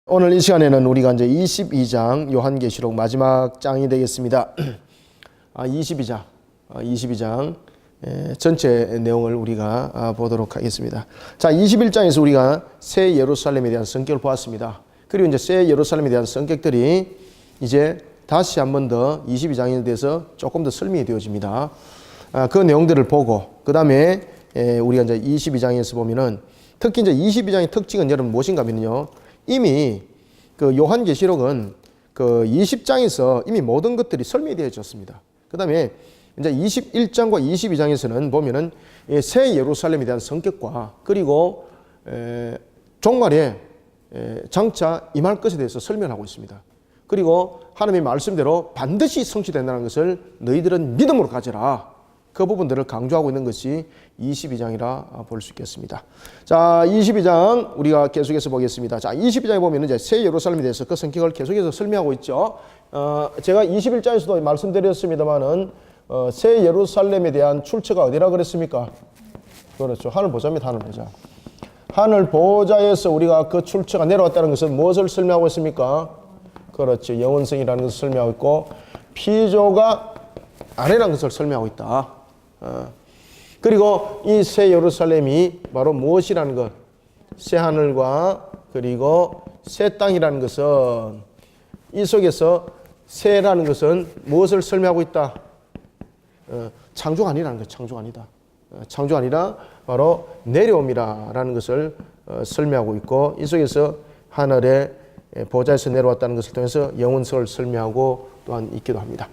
오늘 이 시간에는 우리가 이제 22장 요한계시록 마지막 장이 되겠습니다. 22장 전체 내용을 우리가 보도록 하겠습니다. 자, 21장에서 우리가 새 예루살렘에 대한 성격을 보았습니다. 그리고 이제 새 예루살렘에 대한 성격들이 이제 다시 한 번 더 22장에 대해서 조금 더 설명이 되어집니다. 그 내용들을 보고 그 다음에 우리가 이제 22장에서 보면은 특히 이제 22장의 특징은 여러분 무엇인가 하면요. 이미 그 요한계시록은 그 20장에서 이미 모든 것들이 설명이 되어졌습니다. 그 다음에 이제 21장과 22장에서는 보면은 새 예루살렘에 대한 성격과 그리고 종말에 장차 임할 것에 대해서 설명하고 있습니다. 그리고 하나님의 말씀대로 반드시 성취된다는 것을 너희들은 믿음으로 가져라. 그 부분들을 강조하고 있는 것이 22장이라 볼 수 있겠습니다. 자, 22장 우리가 계속해서 보겠습니다. 자, 22장에 보면 이제 새 예루살렘에 대해서 그 성격을 계속해서 설명하고 있죠. 제가 21장에서도 말씀드렸습니다만은 새 예루살렘에 대한 출처가 어디라 그랬습니까? 그렇죠. 하늘 보자입니다. 하늘 보자. 하늘 보좌에서 우리가 그 출처가 내려왔다는 것은 무엇을 설명하고 있습니까? 그렇죠. 영원성이라는 것을 설명하고 있고 피조가 아래라는 것을 설명하고 있다. 그리고 이 새 예루살렘이 바로 무엇이라는 것, 새 하늘과 그리고 새 땅이라는 것은 이 속에서 새라는 것은 무엇을 설명하고 있다? 창조가 아니라는 것, 창조가 아니다. 창조가 아니라 바로 내려옴이라는 것을 설명하고 있고 이 속에서 하늘의 보좌에서 내려왔다는 것을 통해서 영원성을 설명하고 또한 있기도 합니다.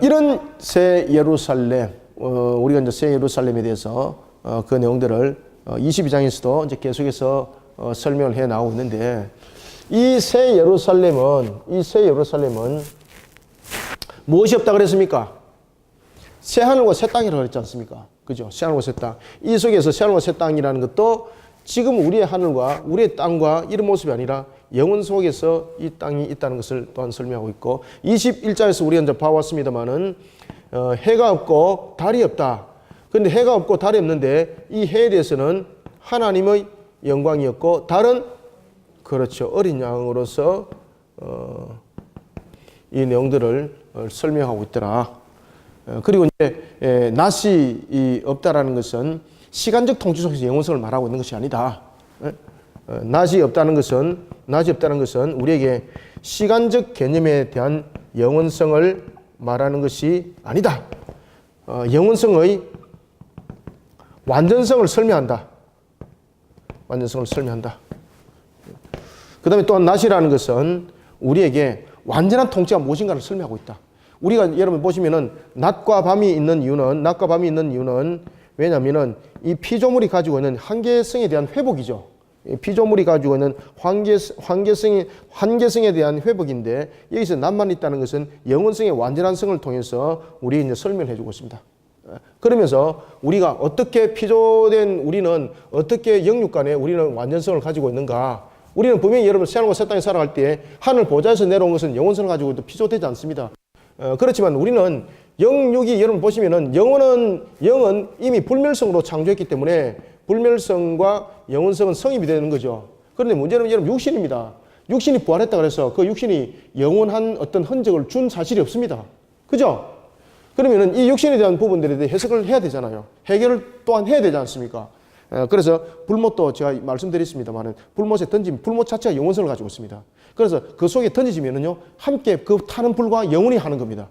이런 새 예루살렘, 우리가 이제 새 예루살렘에 대해서 그 내용들을 22장에서도 이제 계속해서 설명을 해 나오고 있는데 이 새 예루살렘은 무엇이 없다 그랬습니까? 새 하늘과 새 땅이라고 그랬지 않습니까? 그죠? 새 하늘과 새 땅. 이 속에서 새 하늘과 새 땅이라는 것도 지금 우리의 하늘과 우리의 땅과 이런 모습이 아니라 영원 속에서 이 땅이 있다는 것을 또한 설명하고 있고 21장에서 우리가 이제 봐왔습니다만은 해가 없고 달이 없다. 그런데 해가 없고 달이 없는데 이 해에 대해서는 하나님의 영광이었고 달은 그렇죠. 어린 양으로서 이 내용들을 설명하고 있더라. 그리고 이제 낮이 없다라는 것은 시간적 통치 속에서 영원성을 말하고 있는 것이 아니다. 낮이 없다는 것은 우리에게 시간적 개념에 대한 영원성을 말하는 것이 아니다. 영원성의 완전성을 설명한다. 그 다음에 또한 낮이라는 것은 우리에게 완전한 통치가 무엇인가를 설명하고 있다. 우리가 여러분 보시면은 낮과 밤이 있는 이유는 왜냐하면은 이 피조물이 가지고 있는 한계성에 대한 회복이죠. 피조물이 가지고 있는 한계성에 대한 회복인데 여기서 낮만 있다는 것은 영원성의 완전한 성을 통해서 우리 이제 설명을 해주고 있습니다. 그러면서 우리가 어떻게 피조된 우리는 어떻게 영육간에 우리는 완전성을 가지고 있는가? 우리는 분명히 여러분 새하늘과 새 땅에 살아갈 때 하늘 보좌에서 내려온 것은 영원성을 가지고 또 피조되지 않습니다. 그렇지만 우리는 영육이 여러분 보시면은 영은 이미 불멸성으로 창조했기 때문에 불멸성과 영원성은 성립이 되는 거죠. 그런데 문제는 여러분 육신입니다. 육신이 부활했다 그래서 그 육신이 영원한 어떤 흔적을 준 사실이 없습니다. 그죠? 그러면은 이 육신에 대한 부분들에 대해 해석을 해야 되잖아요. 해결을 또한 해야 되지 않습니까? 그래서 불못도 제가 말씀드렸습니다만은 불못에 던지면 불못 자체가 영원성을 가지고 있습니다. 그래서 그 속에 던지지면은요 함께 그 타는 불과 영원히 하는 겁니다.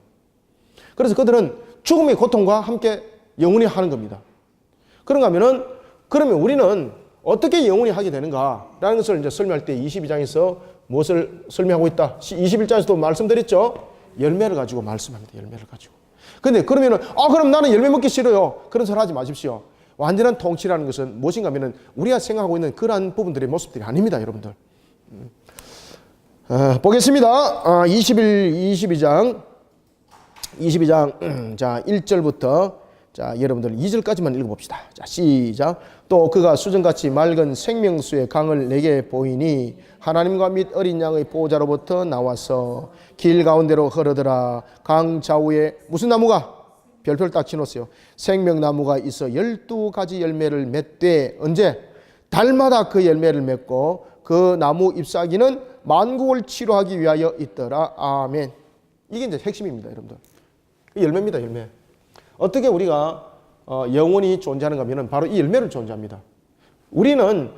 그래서 그들은 죽음의 고통과 함께 영원히 하는 겁니다. 그런가 하면은 그러면 우리는 어떻게 영원히 하게 되는가라는 것을 이제 설명할 때 22장에서 무엇을 설명하고 있다. 21장에서도 말씀드렸죠. 열매를 가지고 말씀합니다. 열매를 가지고. 근데 그러면은 그럼 나는 열매 먹기 싫어요. 그런 소리 하지 마십시오. 완전한 통치라는 것은 무엇인가 하면은 우리가 생각하고 있는 그러한 부분들의 모습들이 아닙니다, 여러분들. 보겠습니다. 22장 자 1절부터 자 여러분들 2절까지만 읽어봅시다. 자 시작. 또 그가 수정같이 맑은 생명수의 강을 내게 보이니 하나님과 및 어린 양의 보호자로부터 나와서 길 가운데로 흐르더라. 강 좌우에 무슨 나무가? 별표를 딱 치놓으세요. 생명나무가 있어 12가지 열매를 맺되 언제? 달마다 그 열매를 맺고 그 나무 잎사귀는 만국을 치료하기 위하여 있더라. 아멘. 이게 이제 핵심입니다, 여러분들. 열매입니다, 열매. 어떻게 우리가 영원히 존재하는가 하면은 바로 이 열매를 존재합니다. 우리는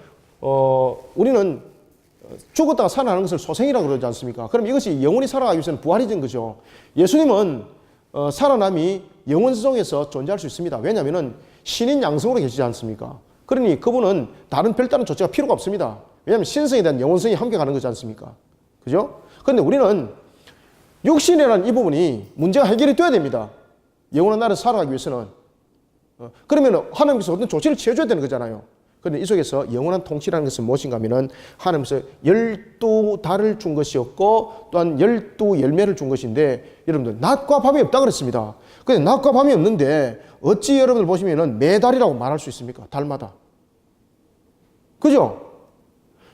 죽었다가 살아나는 것을 소생이라고 그러지 않습니까? 그럼 이것이 영원히 살아가기 위해서는 부활이 된 거죠. 예수님은 살아남이 영원성에서 존재할 수 있습니다. 왜냐하면 신인 양성으로 계시지 않습니까? 그러니 그분은 다른 별다른 조치가 필요가 없습니다. 왜냐하면 신성에 대한 영원성이 함께 가는 거지 않습니까? 그죠? 그런데 우리는 육신이라는 이 부분이 문제가 해결이 돼야 됩니다. 영원한 나라를 살아가기 위해서는. 그러면 하나님께서 어떤 조치를 취해줘야 되는 거잖아요. 그런데 이 속에서 영원한 통치라는 것은 무엇인가 하면은 하나님께서 12달을 준 것이었고 또한 12열매를 준 것인데 여러분들 낮과 밤이 없다 그랬습니다. 근데 낮과 밤이 없는데 어찌 여러분들 보시면은 매달이라고 말할 수 있습니까? 달마다. 그죠?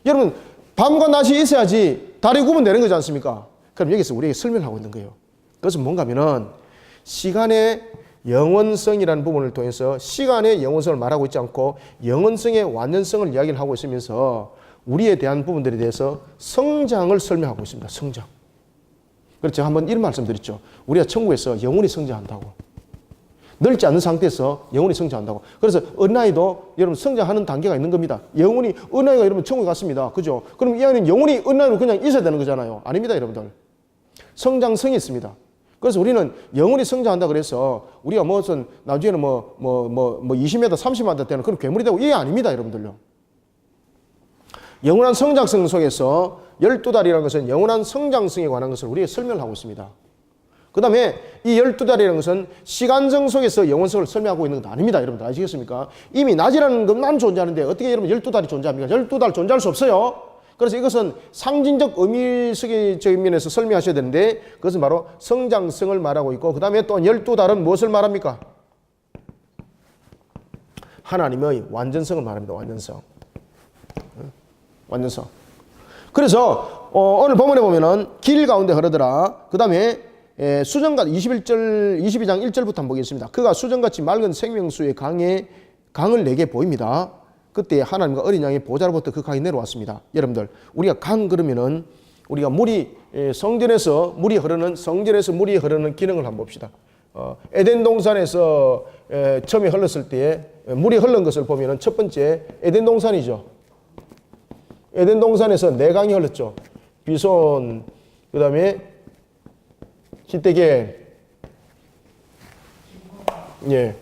여러분 밤과 낮이 있어야지 달이 구분되는 거지 않습니까? 그럼 여기서 우리에게 설명을 하고 있는 거예요. 그것은 뭔가 하면은 시간의 영원성이라는 부분을 통해서 시간의 영원성을 말하고 있지 않고 영원성의 완전성을 이야기를 하고 있으면서 우리에 대한 부분들에 대해서 성장을 설명하고 있습니다. 성장. 그래서 제가 한번 이런 말씀 드렸죠. 우리가 천국에서 영원히 성장한다고. 넓지 않은 상태에서 영원히 성장한다고. 그래서 어린아이도 여러분 성장하는 단계가 있는 겁니다. 영원히 어린아이가 여러분 천국에 갔습니다. 그죠? 그럼 이 아이는 영원히 어린아이로 그냥 있어야 되는 거잖아요. 아닙니다, 여러분들. 성장성이 있습니다. 그래서 우리는 영원히 성장한다 그래서 우리가 무슨 나중에는 20m, 30m 되는 그런 괴물이 되고 이게 아닙니다, 여러분들요. 영원한 성장성 속에서 12달이라는 것은 영원한 성장성에 관한 것을 우리에게 설명을 하고 있습니다. 그 다음에 이 12달이라는 것은 시간정 속에서 영원성을 설명하고 있는 것 아닙니다, 여러분들. 아시겠습니까? 이미 낮이라는 것만 존재하는데 어떻게 여러분 12달이 존재합니까? 12달 존재할 수 없어요. 그래서 이것은 상징적 의미적인 면에서 설명하셔야 되는데 그것은 바로 성장성을 말하고 있고 그 다음에 또 12달은 무엇을 말합니까? 하나님의 완전성을 말합니다. 완전성. 그래서 오늘 본문에 보면은 길 가운데 흐르더라. 그 다음에 수정같이 22장 1절부터 한번 보겠습니다. 그가 수정같이 맑은 생명수의 강을 내게 보입니다. 그때 하나님과 어린 양의 보좌로부터 그 강이 내려왔습니다. 여러분들 우리가 강 그러면은 우리가 물이 성전에서 물이 흐르는 기능을 한번 봅시다. 에덴 동산에서 처음에 흘렀을 때에 물이 흐른 것을 보면은 첫 번째 에덴 동산이죠. 에덴 동산에서 네 강이 흘렀죠. 비손, 그 다음에 히데겔, 예.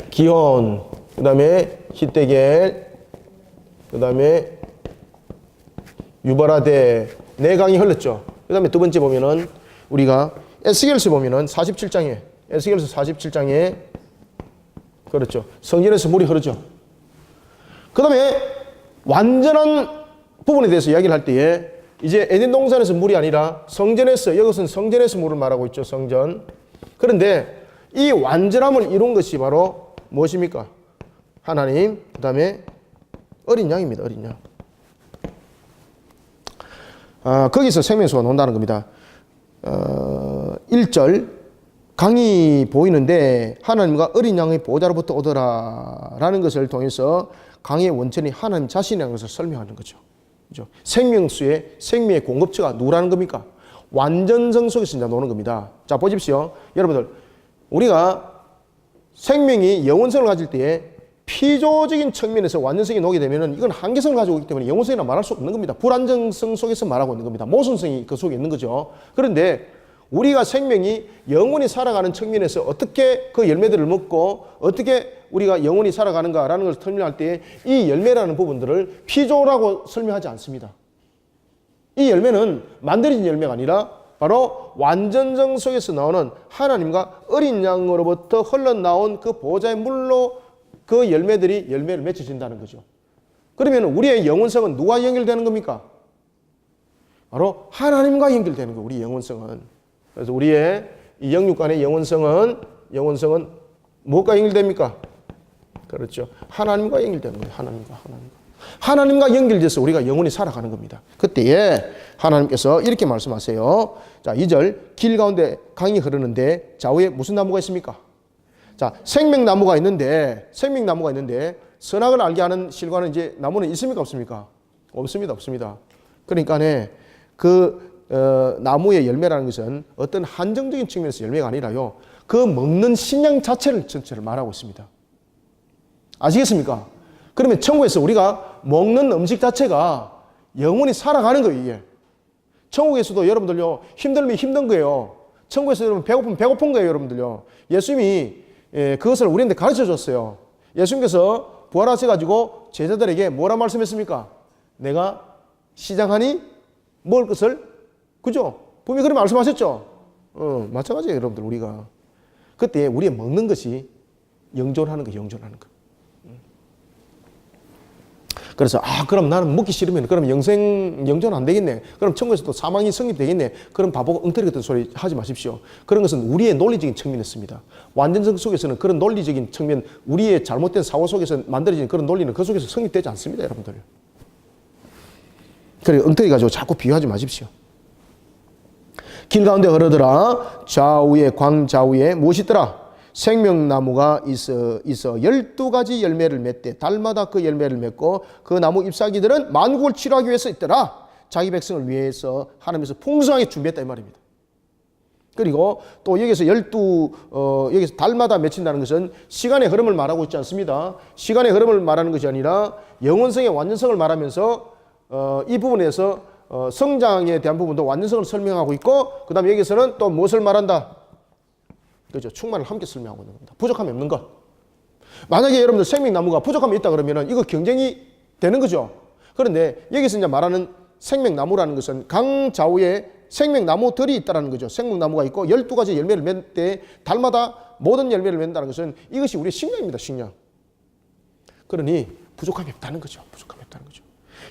기혼, 그 다음에 히데겔, 그 다음에 유바라데 네 강이 흘렀죠. 그 다음에 두 번째 보면은 우리가 에스겔서 보면은 47장에 그렇죠. 성전에서 물이 흐르죠. 그 다음에 완전한 부분에 대해서 이야기를 할 때에 이제 에덴 동산에서 물이 아니라 성전에서, 이것은 성전에서 물을 말하고 있죠. 성전. 그런데 이 완전함을 이룬 것이 바로 무엇입니까? 하나님, 그 다음에 어린 양입니다. 어린 양. 거기서 생명수가 논다는 겁니다. 1절 강이 보이는데 하나님과 어린 양의 보좌로부터 오더라 라는 것을 통해서 강의 원천이 하나님 자신이라는 것을 설명하는 거죠. 그죠? 생명수의 생명의 공급처가 누구라는 겁니까? 완전성 속에서 이제 노는 겁니다. 자, 보십시오. 여러분들, 우리가 생명이 영원성을 가질 때에 피조적인 측면에서 완전성이 녹게 되면은 이건 한계성을 가지고 있기 때문에 영원성이라 말할 수 없는 겁니다. 불안정성 속에서 말하고 있는 겁니다. 모순성이 그 속에 있는 거죠. 그런데 우리가 생명이 영원히 살아가는 측면에서 어떻게 그 열매들을 먹고 어떻게 우리가 영원히 살아가는가라는 것을 설명할 때 이 열매라는 부분들을 피조라고 설명하지 않습니다. 이 열매는 만들어진 열매가 아니라 바로 완전성 속에서 나오는 하나님과 어린 양으로부터 흘러나온 그 보좌의 물로 그 열매들이 열매를 맺혀진다는 거죠. 그러면 우리의 영혼성은 누가 연결되는 겁니까? 바로 하나님과 연결되는 거예요. 우리 영혼성은. 그래서 우리의 이 영육간의 영혼성은 무엇과 연결됩니까? 그렇죠. 하나님과 연결되는 거예요. 하나님과 연결돼서 우리가 영원히 살아가는 겁니다. 그때에 하나님께서 이렇게 말씀하세요. 자, 2절 길 가운데 강이 흐르는데 좌우에 무슨 나무가 있습니까? 자, 생명나무가 있는데 선악을 알게 하는 실과는 이제 나무는 있습니까? 없습니까? 없습니다. 없습니다. 그러니까 나무의 열매라는 것은 어떤 한정적인 측면에서 열매가 아니라요. 그 먹는 식량 자체를 전체를 말하고 있습니다. 아시겠습니까? 그러면 천국에서 우리가 먹는 음식 자체가 영원히 살아가는 거예요, 이게. 천국에서도 여러분들요, 힘들면 힘든 거예요. 천국에서 여러분 배고프면 배고픈 거예요, 여러분들요. 예수님이 그것을 우리한테 가르쳐 줬어요. 예수님께서 부활하셔가지고 제자들에게 뭐라 말씀했습니까? 내가 시장하니 먹을 것을, 그죠? 분명히 그런 말씀하셨죠? 마찬가지예요, 여러분들, 우리가. 그때 우리의 먹는 것이 영존하는 거예요, 영존하는 거. 그래서 그럼 나는 먹기 싫으면 그럼 영존 안 되겠네. 그럼 천국에서 또 사망이 성립되겠네. 그럼 바보가 엉터리 같은 소리 하지 마십시오. 그런 것은 우리의 논리적인 측면에 있습니다. 완전성 속에서는 그런 논리적인 측면, 우리의 잘못된 사고 속에서 만들어진 그런 논리는 그 속에서 성립되지 않습니다, 여러분들. 그래 엉터리 가지고 자꾸 비유하지 마십시오. 길 가운데 흐르더라. 좌우에 광좌우에 무엇이 있더라? 생명나무가 있어 12가지 열매를 맺되 달마다 그 열매를 맺고 그 나무 잎사귀들은 만국을 치료하기 위해서 있더라. 자기 백성을 위해서 하나님께서 풍성하게 준비했다 이 말입니다. 그리고 또 여기서 여기서 달마다 맺힌다는 것은 시간의 흐름을 말하고 있지 않습니다. 시간의 흐름을 말하는 것이 아니라 영원성의 완전성을 말하면서 이 부분에서 성장에 대한 부분도 완전성을 설명하고 있고, 그 다음에 여기서는 또 무엇을 말한다? 그죠? 충만을 함께 설명하고 있는 겁니다. 부족함이 없는 것. 만약에 여러분들 생명나무가 부족함이 있다 그러면은 이거 경쟁이 되는 거죠. 그런데 여기서 이제 말하는 생명나무라는 것은 강좌우에 생명나무들이 있다는 거죠. 생명나무가 있고 12가지 열매를 맺을 때 달마다 모든 열매를 맺는다는 것은 이것이 우리의 식량입니다. 식량. 그러니 부족함이 없다는 거죠. 부족함이 없다는 거죠.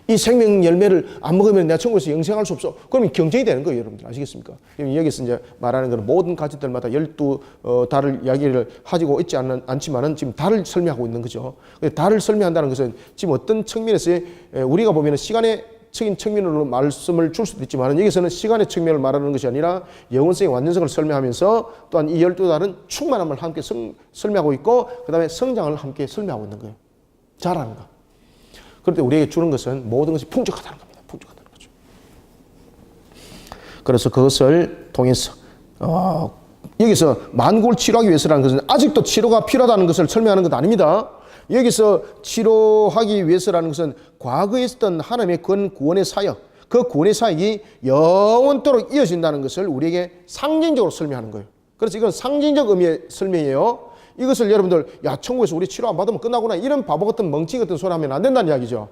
이 생명 열매를 안 먹으면 내가 천국에서 영생할 수 없어. 그러면 경쟁이 되는 거예요, 여러분들. 아시겠습니까? 여기서 이제 말하는 것은 모든 가지들마다 12달을 이야기를 하고 있지 않지만은 지금 달을 설명하고 있는 거죠. 달을 설명한다는 것은 지금 어떤 측면에서 우리가 보면은 시간의 적인 측면으로 말씀을 줄 수도 있지만 여기서는 시간의 측면을 말하는 것이 아니라 영원성의 완전성을 설명하면서 또한 이 12달은 충만함을 함께 설명하고 있고 그 다음에 성장을 함께 설명하고 있는 거예요. 자라는 거. 그런데 우리에게 주는 것은 모든 것이 풍족하다는 겁니다. 풍족하다는 거죠. 그래서 그것을 통해서 여기서 만국을 치료하기 위해서라는 것은 아직도 치료가 필요하다는 것을 설명하는 것 아닙니다. 여기서 치료하기 위해서라는 것은 과거에 있었던 하나님의 구원의 사역, 그 구원의 사역이 영원토록 이어진다는 것을 우리에게 상징적으로 설명하는 거예요. 그래서 이건 상징적 의미의 설명이에요. 이것을 여러분들 천국에서 우리 치료 안 받으면 끝나구나 이런 바보 같은 멍청이 같은 소리 하면 안 된다는 이야기죠.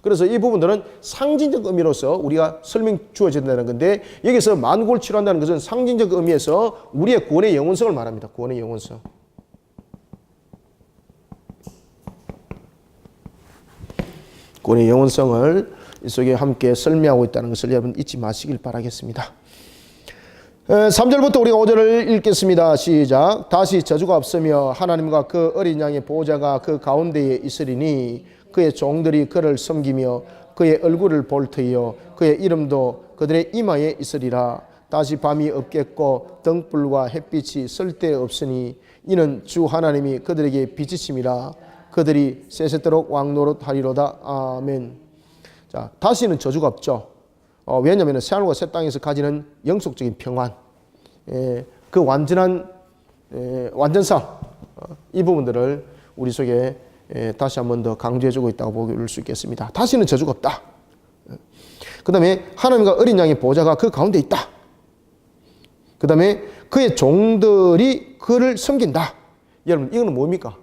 그래서 이 부분들은 상징적 의미로서 우리가 설명 주어져야 된다는 건데 여기서 만국을 치료한다는 것은 상징적 의미에서 우리의 구원의 영원성을 말합니다. 구원의 영원성. 구원의 영원성을 이 속에 함께 설명하고 있다는 것을 여러분 잊지 마시길 바라겠습니다. 3절부터 우리가 5절을 읽겠습니다. 시작. 다시 저주가 없으며 하나님과 그 어린 양의 보호자가 그 가운데에 있으리니 그의 종들이 그를 섬기며 그의 얼굴을 볼 터이요 그의 이름도 그들의 이마에 있으리라. 다시 밤이 없겠고 등불과 햇빛이 쓸데없으니 이는 주 하나님이 그들에게 빛이심이라. 그들이 세세토록 왕노릇하리로다. 아멘. 자, 다시는 저주가 없죠. 왜냐하면 새하늘과 새 땅에서 가지는 영속적인 평안, 그 완전한 완전성, 이 부분들을 우리 속에 다시 한 번 더 강조해주고 있다고 볼 수 있겠습니다. 다시는 저주가 없다. 그 다음에 하나님과 어린 양의 보호자가 그 가운데 있다. 그 다음에 그의 종들이 그를 섬긴다. 여러분 이거는 뭡니까?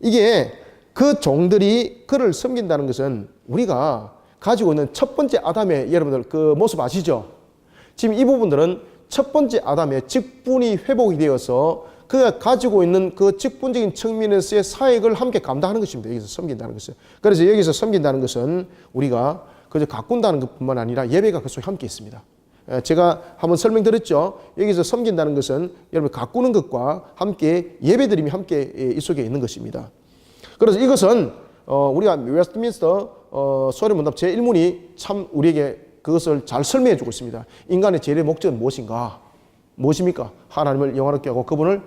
이게 그 종들이 그를 섬긴다는 것은 우리가 가지고 있는 첫 번째 아담의 여러분들 그 모습 아시죠? 지금 이 부분들은 첫 번째 아담의 직분이 회복이 되어서 그가 가지고 있는 그 직분적인 측면에서의 사역을 함께 감당하는 것입니다. 여기서 섬긴다는 것은. 그래서 여기서 섬긴다는 것은 우리가 그저 가꾼다는 것뿐만 아니라 예배가 그 속에 함께 있습니다. 제가 한번 설명드렸죠. 여기서 섬긴다는 것은 여러분 가꾸는 것과 함께 예배드림이 함께 이 속에 있는 것입니다. 그래서 이것은 우리가 웨스트민스터 소리문답 제1문이 참 우리에게 그것을 잘 설명해 주고 있습니다. 인간의 제일의 목적은 무엇인가? 무엇입니까? 하나님을 영화롭게 하고 그분을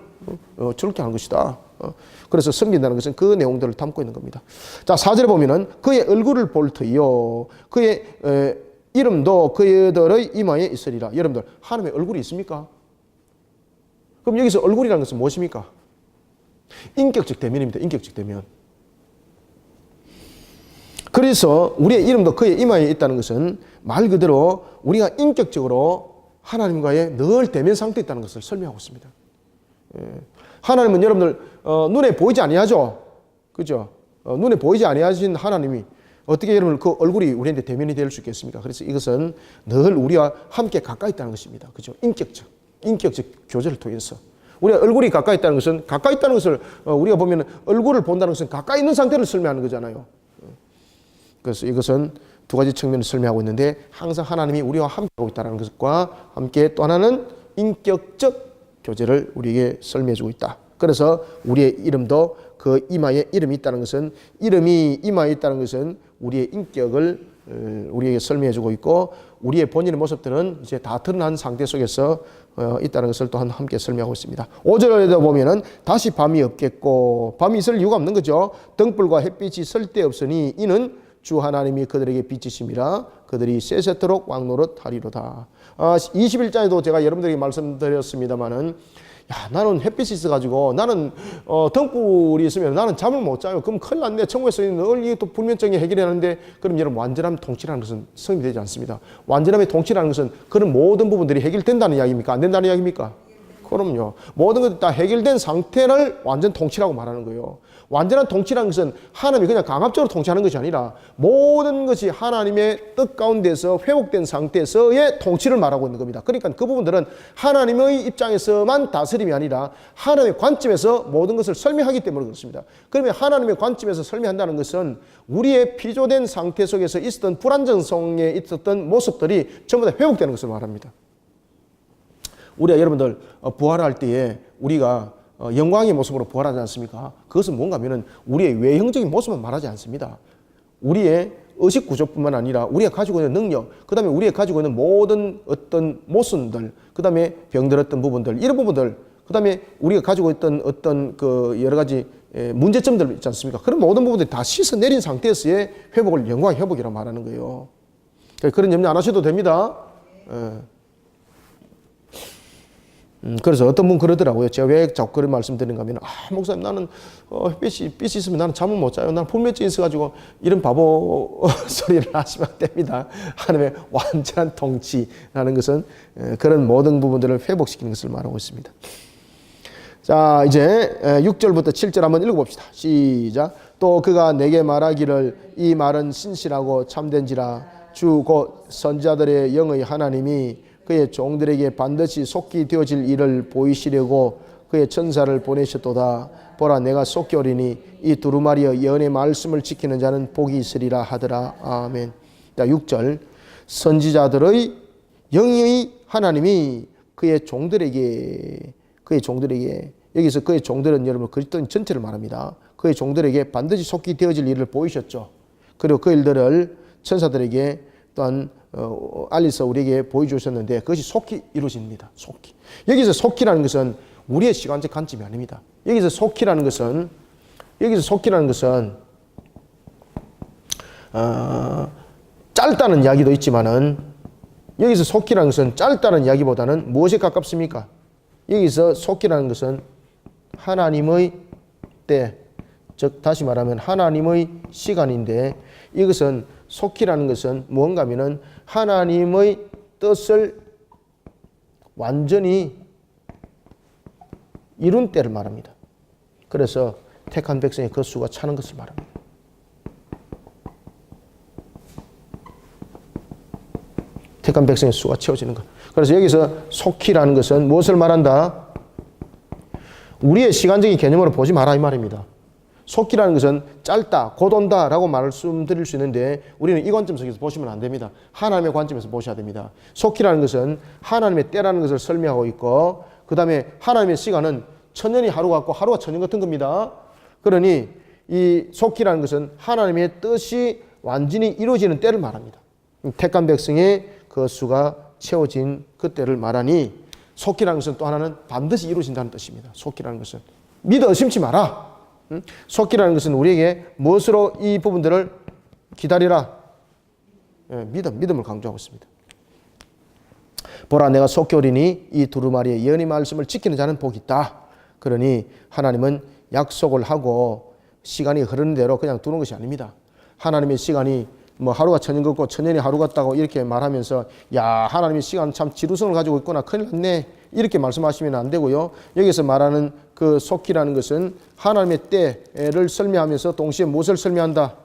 즐겁게 하는 것이다. 그래서 섬긴다는 것은 그 내용들을 담고 있는 겁니다. 자, 4절에 보면은 그의 얼굴을 볼 터이요 그의 이름도 그들의 이마에 있으리라. 여러분들 하나님의 얼굴이 있습니까? 그럼 여기서 얼굴이라는 것은 무엇입니까? 인격적 대면입니다. 인격적 대면. 그래서 우리의 이름도 그의 이마에 있다는 것은 말 그대로 우리가 인격적으로 하나님과의 늘 대면 상태에 있다는 것을 설명하고 있습니다. 하나님은 여러분들 눈에 보이지 아니하죠. 그죠? 눈에 보이지 아니하신 하나님이 어떻게 여러분 그 얼굴이 우리한테 대면이 될 수 있겠습니까? 그래서 이것은 늘 우리와 함께 가까이 있다는 것입니다. 그죠? 인격적 교제를 통해서. 우리가 얼굴이 가까이 있다는 것은 가까이 있다는 것을 우리가 보면 얼굴을 본다는 것은 가까이 있는 상태를 설명하는 거잖아요. 그래서 이것은 두 가지 측면을 설명하고 있는데 항상 하나님이 우리와 함께하고 있다는 것과 함께 또 하나는 인격적 교제를 우리에게 설명해주고 있다. 그래서 우리의 이름도 그 이마에 이름이 있다는 것은 이름이 이마에 있다는 것은 우리의 인격을 우리에게 설명해주고 있고 우리의 본인의 모습들은 이제 다 드러난 상태 속에서 있다는 것을 또한 함께 설명하고 있습니다. 5절에도 보면은 다시 밤이 없겠고 밤이 있을 이유가 없는 거죠. 등불과 햇빛이 쓸데없으니 이는 주 하나님이 그들에게 빛이심이라 그들이 세세토록 왕노릇하리로다. 21장에도 제가 여러분들에게 말씀드렸습니다마는 야, 나는 햇빛이 있어가지고 나는 등불이 있으면 나는 잠을 못 자요. 그럼 큰일 났네. 천국에서 늘 이게 또 불면증이 해결하는데 그럼 여러분 완전한 통치라는 것은 성립이 되지 않습니다. 완전함의 통치라는 것은 그런 모든 부분들이 해결된다는 이야기입니까? 안 된다는 이야기입니까? 그럼요. 모든 것이 다 해결된 상태를 완전 통치라고 말하는 거예요. 완전한 통치라는 것은 하나님이 그냥 강압적으로 통치하는 것이 아니라 모든 것이 하나님의 뜻 가운데서 회복된 상태에서의 통치를 말하고 있는 겁니다. 그러니까 그 부분들은 하나님의 입장에서만 다스림이 아니라 하나님의 관점에서 모든 것을 설명하기 때문에 그렇습니다. 그러면 하나님의 관점에서 설명한다는 것은 우리의 피조된 상태 속에서 있었던 불안정성에 있었던 모습들이 전부 다 회복되는 것을 말합니다. 우리가 여러분들 부활할 때에 우리가 영광의 모습으로 부활하지 않습니까? 그것은 뭔가 하면은 우리의 외형적인 모습만 말하지 않습니다. 우리의 의식 구조뿐만 아니라 우리가 가지고 있는 능력, 그 다음에 우리가 가지고 있는 모든 어떤 모순들, 그 다음에 병들었던 부분들, 이런 부분들, 그 다음에 우리가 가지고 있던 어떤 그 여러 가지 문제점들 있지 않습니까? 그런 모든 부분들이 다 씻어내린 상태에서의 회복을 영광의 회복이라고 말하는 거예요. 그런 염려 안 하셔도 됩니다. 그래서 어떤 분 그러더라고요. 제가 왜 자꾸 그런 말씀 드리는가 하면, 목사님, 나는, 빛이 있으면 나는 잠을 못 자요. 나는 불면증이 있어가지고, 이런 바보 소리를 하시면 안 됩니다. 하나님의 완전한 통치라는 것은 그런 모든 부분들을 회복시키는 것을 말하고 있습니다. 자, 이제 6절부터 7절 한번 읽어봅시다. 시작. 또 그가 내게 말하기를 이 말은 신실하고 참된지라 주 곧 선지자들의 영의 하나님이 그의 종들에게 반드시 속히 되어질 일을 보이시려고 그의 천사를 보내셨도다. 보라, 내가 속히 오리니 이 두루마리여 예언의 말씀을 지키는 자는 복이 있으리라 하더라. 아멘. 자, 6절. 선지자들의 영의 하나님이 그의 종들에게 여기서 그의 종들은 여러분 그리스도인 전체를 말합니다. 그의 종들에게 반드시 속히 되어질 일을 보이셨죠. 그리고 그 일들을 천사들에게 또한 알리서 우리에게 보여주셨는데 그것이 속히 이루어집니다. 속히. 여기서 속히라는 것은 우리의 시간적 관점이 아닙니다. 여기서 속히라는 것은 짧다는 이야기도 있지만은 여기서 속히라는 것은 짧다는 이야기보다는 무엇에 가깝습니까? 여기서 속히라는 것은 하나님의 때, 즉 다시 말하면 하나님의 시간인데 이것은 속히라는 것은 무언가 하면은 하나님의 뜻을 완전히 이룬 때를 말합니다. 그래서 택한 백성의 그 수가 차는 것을 말합니다. 택한 백성의 수가 채워지는 것. 그래서 여기서 속히라는 것은 무엇을 말한다? 우리의 시간적인 개념으로 보지 마라 이 말입니다. 속히라는 것은 짧다, 곧 온다라고 말씀드릴 수 있는데 우리는 이 관점 속에서 보시면 안 됩니다. 하나님의 관점에서 보셔야 됩니다. 속히라는 것은 하나님의 때라는 것을 설명하고 있고 그 다음에 하나님의 시간은 천년이 하루 같고 하루가 천년 같은 겁니다. 그러니 이 속히라는 것은 하나님의 뜻이 완전히 이루어지는 때를 말합니다. 택한 백성의 그 수가 채워진 그 때를 말하니 속히라는 것은 또 하나는 반드시 이루어진다는 뜻입니다. 속히라는 것은 믿어 의심치 마라. 속기라는 것은 우리에게 무엇으로 이 부분들을 기다리라. 믿음을 강조하고 있습니다. 보라 내가 속히 오리니 이 두루마리의 예언의 말씀을 지키는 자는 복이 있다. 그러니 하나님은 약속을 하고 시간이 흐르는 대로 그냥 두는 것이 아닙니다. 하나님의 시간이 뭐 하루가 천년 같고 천년이 하루 같다고 이렇게 말하면서 야 하나님의 시간 참 지루성을 가지고 있구나 큰일 났네 이렇게 말씀하시면 안 되고요. 여기서 말하는 그 속기라는 것은 하나님의 때를 설명하면서 동시에 무엇을 설명한다?